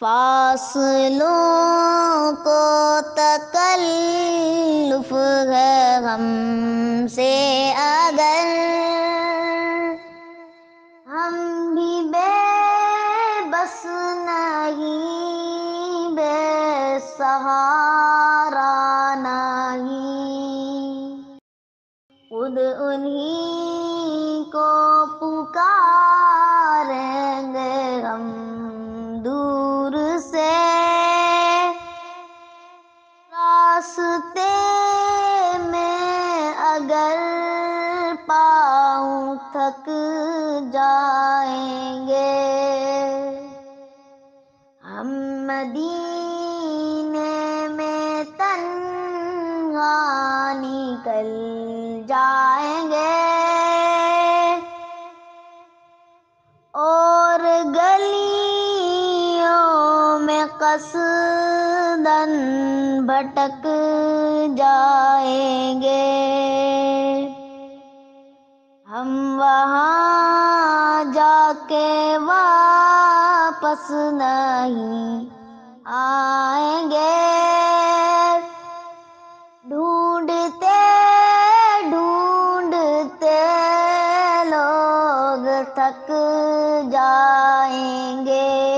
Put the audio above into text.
فاصلوں کو تکلف ہے ہم سے اگر، ہم بھی بے بس نہیں، بے سہارا نہیں، خود انہی کو پکاریں گے ہم دور سے، راستے میں اگر پاؤں تھک جائیں گے، ہم مدینے میں تنہا نکل جائیں گے، اور گلیوں میں قصداً بھٹک جائیں گے، ہم وہاں جا کے واپس نہیں آئیں گے، ڈھونڈتے ڈھونڈتے لوگ تھک جائیں گے۔